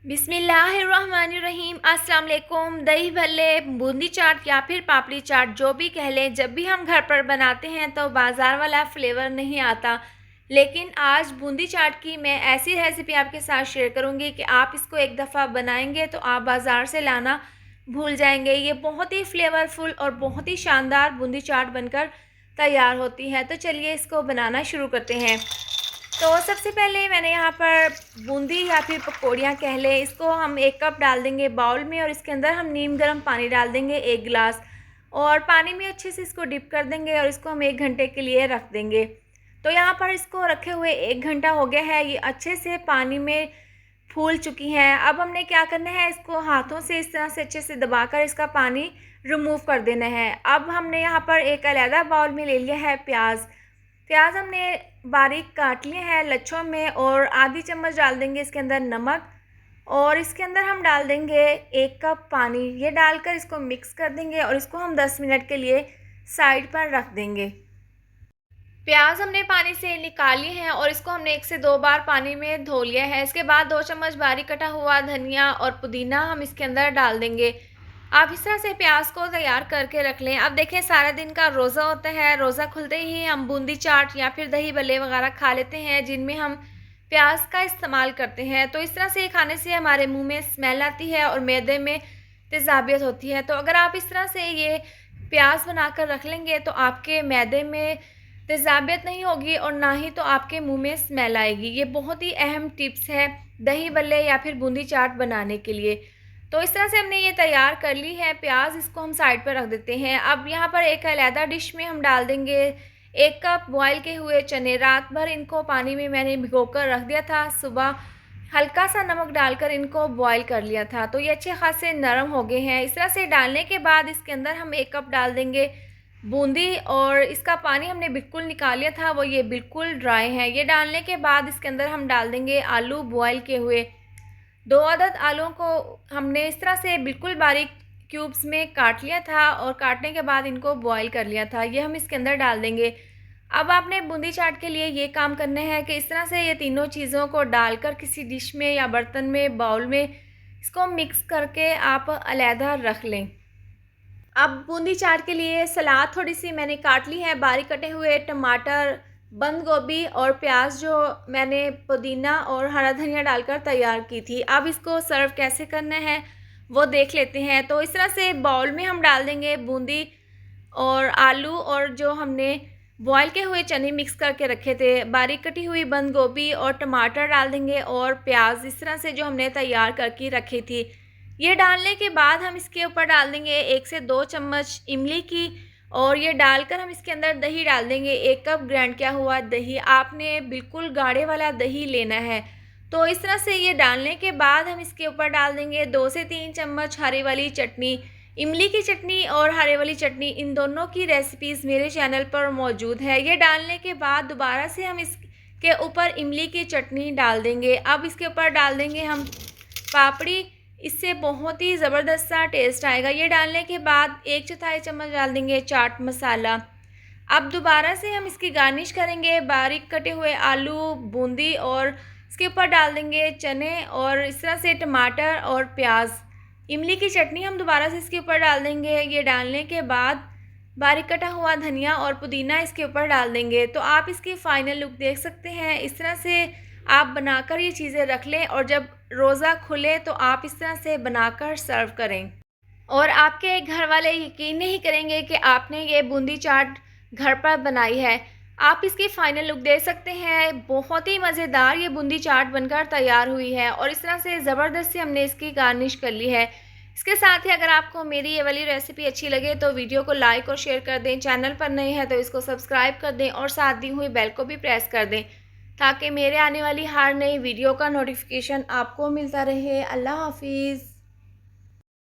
बिस्मिल्लाहिर्रहमानिर्रहीम। अस्सलाम वालेकुम। दही भल्ले, बूंदी चाट या फिर पापड़ी चाट जो भी कह लें, जब भी हम घर पर बनाते हैं तो बाज़ार वाला फ्लेवर नहीं आता। लेकिन आज बूंदी चाट की मैं ऐसी रेसिपी आपके साथ शेयर करूंगी कि आप इसको एक दफ़ा बनाएंगे तो आप बाज़ार से लाना भूल जाएंगे। ये बहुत ही फ्लेवरफुल और बहुत ही शानदार बूंदी चाट बनकर तैयार होती है। तो चलिए इसको बनाना शुरू करते हैं। तो सबसे पहले मैंने यहाँ पर बूंदी या फिर पकौड़ियाँ कह लें, इसको हम 1 कप डाल देंगे बाउल में और इसके अंदर हम नीम गर्म पानी डाल देंगे 1 गिलास, और पानी में अच्छे से इसको डिप कर देंगे और इसको हम 1 घंटे के लिए रख देंगे। तो यहाँ पर इसको रखे हुए 1 घंटा हो गया है, ये अच्छे से पानी में फूल चुकी हैं। अब हमने क्या करना है, इसको हाथों से इस तरह से अच्छे से दबाकर इसका पानी रिमूव कर देना है। अब हमने यहाँ पर एक अलग बाउल में ले लिया है प्याज हमने बारीक काट लिए हैं लच्छों में, और आधी चम्मच डाल देंगे इसके अंदर नमक, और इसके अंदर हम डाल देंगे 1 कप पानी। ये डालकर इसको मिक्स कर देंगे और इसको हम 10 मिनट के लिए साइड पर रख देंगे। प्याज हमने पानी से निकाल लिए हैं और इसको हमने 1 से 2 बार पानी में धो लिया है। इसके बाद 2 चम्मच बारीक कटा हुआ धनिया और पुदीना हम इसके अंदर डाल देंगे। आप इस तरह से प्याज को तैयार करके रख लें। अब देखें, सारा दिन का रोज़ा होता है, रोज़ा खुलते ही हम बूंदी चाट या फिर दही भल्ले वगैरह खा लेते हैं जिनमें हम प्याज का इस्तेमाल करते हैं। तो इस तरह से खाने से हमारे मुंह में स्मेल आती है और मैदे में तेज़ाबियत होती है। तो अगर आप इस तरह से ये प्याज बनाकर रख लेंगे तो आपके मैदे में तेज़ाबियत नहीं होगी और ना ही तो आपके मुंह में स्मेल आएगी। ये बहुत ही अहम टिप्स है दही भल्ले या फिर बूंदी चाट बनाने के लिए। तो इस तरह से हमने ये तैयार कर ली है प्याज, इसको हम साइड पर रख देते हैं। अब यहाँ पर एक अलग डिश में हम डाल देंगे 1 कप बॉयल के हुए चने। रात भर इनको पानी में मैंने भिगोकर रख दिया था, सुबह हल्का सा नमक डालकर इनको बॉयल कर लिया था। तो ये अच्छे खासे नरम हो गए हैं। इस तरह से डालने के बाद इसके अंदर हम 1 कप डाल देंगे बूंदी, और इसका पानी हमने बिल्कुल निकाल लिया था, वो ये बिल्कुल ड्राई है। ये डालने के बाद इसके अंदर हम डाल देंगे आलू बॉयल के हुए। 2 अदद आलूओं को हमने इस तरह से बिल्कुल बारीक क्यूब्स में काट लिया था और काटने के बाद इनको बॉईल कर लिया था, ये हम इसके अंदर डाल देंगे। अब आपने बूंदी चाट के लिए ये काम करना है कि इस तरह से ये तीनों चीज़ों को डालकर किसी डिश में या बर्तन में, बाउल में इसको मिक्स करके आप अलहदा रख लें। अब बूंदी चाट के लिए सलाद थोड़ी सी मैंने काट ली है, बारीक कटे हुए टमाटर, बंद गोभी और प्याज जो मैंने पुदीना और हरा धनिया डालकर तैयार की थी। अब इसको सर्व कैसे करना है वो देख लेते हैं। तो इस तरह से बाउल में हम डाल देंगे बूंदी और आलू और जो हमने बॉयल के हुए चने मिक्स करके रखे थे, बारीक कटी हुई बंद गोभी और टमाटर डाल देंगे, और प्याज इस तरह से जो हमने तैयार करके रखी थी। ये डालने के बाद हम इसके ऊपर डाल देंगे 1 से 2 चम्मच इमली की, और ये डालकर हम इसके अंदर दही डाल देंगे 1 कप ग्राइंड किया हुआ दही। आपने बिल्कुल गाढ़े वाला दही लेना है। तो इस तरह से ये डालने के बाद हम इसके ऊपर डाल देंगे 2 से 3 चम्मच हरी वाली चटनी। इमली की चटनी और हरे वाली चटनी, इन दोनों की रेसिपीज़ मेरे चैनल पर मौजूद है। ये डालने के बाद दोबारा से हम इसके ऊपर इमली की चटनी डाल देंगे। अब इसके ऊपर डाल देंगे हम पापड़ी, इससे बहुत ही ज़बरदस्त सा टेस्ट आएगा। ये डालने के बाद 1/4 चम्मच डाल देंगे चाट मसाला। अब दोबारा से हम इसकी गार्निश करेंगे बारीक कटे हुए आलू, बूंदी, और इसके ऊपर डाल देंगे चने और इस तरह से टमाटर और प्याज। इमली की चटनी हम दोबारा से इसके ऊपर डाल देंगे। ये डालने के बाद बारीक कटा हुआ धनिया और पुदीना इसके ऊपर डाल देंगे। तो आप इसकी फ़ाइनल लुक देख सकते हैं। इस तरह से आप बनाकर ये चीज़ें रख लें और जब रोज़ा खुले तो आप इस तरह से बनाकर सर्व करें, और आपके घर वाले यकीन नहीं करेंगे कि आपने ये बूंदी चाट घर पर बनाई है। आप इसकी फ़ाइनल लुक देख सकते हैं। बहुत ही मज़ेदार ये बूंदी चाट बनकर तैयार हुई है, और इस तरह से ज़बरदस्त से हमने इसकी गार्निश कर ली है। इसके साथ ही अगर आपको मेरी ये वाली रेसिपी अच्छी लगे तो वीडियो को लाइक और शेयर कर दें। चैनल पर नए हैं तो इसको सब्सक्राइब कर दें और साथ दी हुई बेल को भी प्रेस कर दें ताकि मेरे आने वाली हर नई वीडियो का नोटिफिकेशन आपको मिलता रहे। अल्लाह हाफिज़।